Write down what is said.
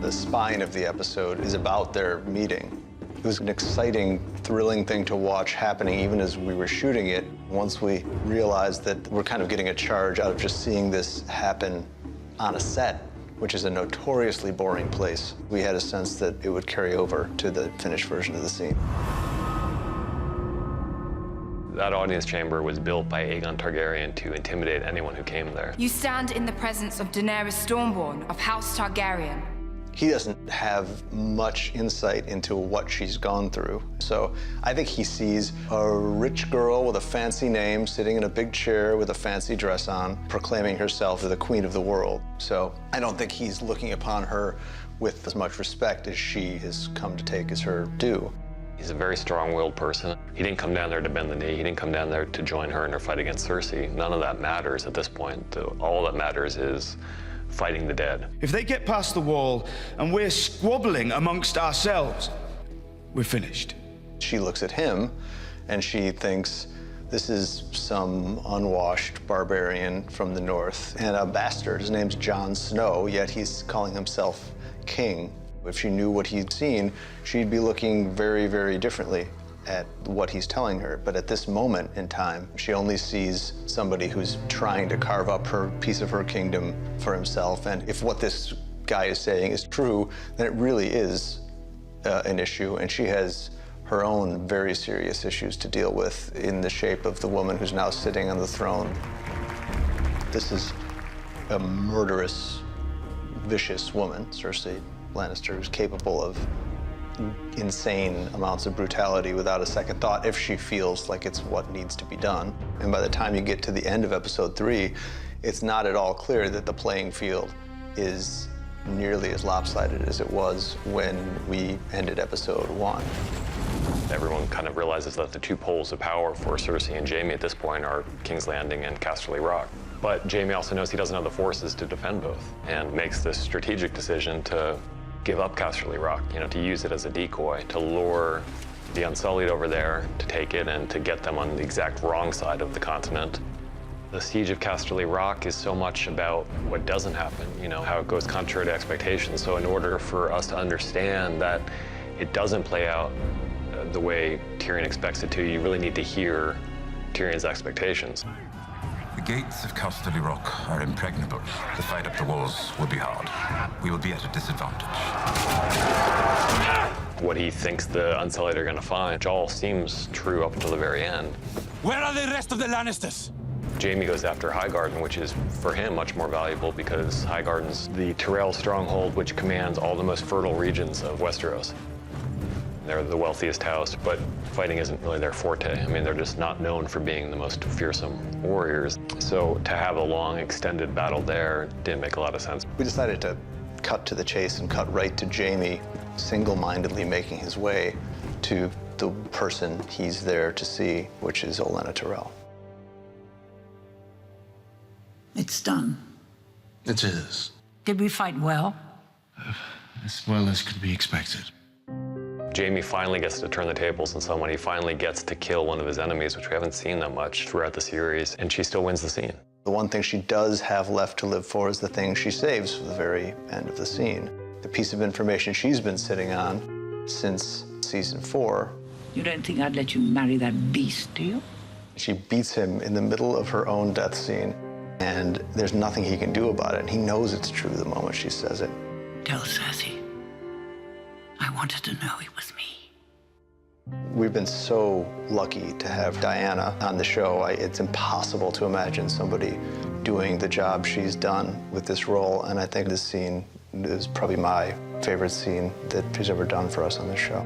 The spine of the episode is about their meeting. It was an exciting, thrilling thing to watch happening even as we were shooting it. Once we realized that we're kind of getting a charge out of just seeing this happen on a set, which is a notoriously boring place, we had a sense that it would carry over to the finished version of the scene. That audience chamber was built by Aegon Targaryen to intimidate anyone who came there. You stand in the presence of Daenerys Stormborn of House Targaryen. He doesn't have much insight into what she's gone through. So I think he sees a rich girl with a fancy name sitting in a big chair with a fancy dress on, proclaiming herself the queen of the world. So I don't think he's looking upon her with as much respect as she has come to take as her due. He's a very strong-willed person. He didn't come down there to bend the knee. He didn't come down there to join her in her fight against Cersei. None of that matters at this point. All that matters is fighting the dead. If they get past the wall and we're squabbling amongst ourselves, we're finished. She looks at him and she thinks, this is some unwashed barbarian from the north and a bastard. His name's Jon Snow, yet he's calling himself king. If she knew what he'd seen, she'd be looking very, very differently at what he's telling her. But at this moment in time, she only sees somebody who's trying to carve up her piece of her kingdom for himself. And if what this guy is saying is true, then it really is an issue. And she has her own very serious issues to deal with in the shape of the woman who's now sitting on the throne. This is a murderous, vicious woman, Cersei Lannister, who's capable of insane amounts of brutality without a second thought if she feels like it's what needs to be done. And by the time you get to the end of episode 3, it's not at all clear that the playing field is nearly as lopsided as it was when we ended episode 1. Everyone kind of realizes that the two poles of power for Cersei and Jaime at this point are King's Landing and Casterly Rock. But Jaime also knows he doesn't have the forces to defend both and makes this strategic decision to give up Casterly Rock, to use it as a decoy, to lure the Unsullied over there, to take it and to get them on the exact wrong side of the continent. The siege of Casterly Rock is so much about what doesn't happen, how it goes contrary to expectations. So in order for us to understand that it doesn't play out the way Tyrion expects it to, you really need to hear Tyrion's expectations. The gates of Casterly Rock are impregnable. The fight up the walls will be hard. We will be at a disadvantage. What he thinks the Unsullied are going to find, which all seems true up until the very end. Where are the rest of the Lannisters? Jaime goes after Highgarden, which is, for him, much more valuable because Highgarden's the Tyrell stronghold, which commands all the most fertile regions of Westeros. They're the wealthiest house, but fighting isn't really their forte. I mean, they're just not known for being the most fearsome warriors. So to have a long, extended battle there didn't make a lot of sense. We decided to cut to the chase and cut right to Jaime single-mindedly making his way to the person he's there to see, which is Olenna Tyrell. It's done. It is. Did we fight well? As well as could be expected. Jaime finally gets to turn the tables on someone. He finally gets to kill one of his enemies, which we haven't seen that much throughout the series, and she still wins the scene. The one thing she does have left to live for is the thing she saves for the very end of the scene. The piece of information she's been sitting on since season 4. You don't think I'd let you marry that beast, do you? She beats him in the middle of her own death scene, and there's nothing he can do about it. And he knows it's true the moment she says it. Tell Cersei. I wanted to know it was me. We've been so lucky to have Diana on the show. It's impossible to imagine somebody doing the job she's done with this role, and I think this scene is probably my favorite scene that she's ever done for us on the show.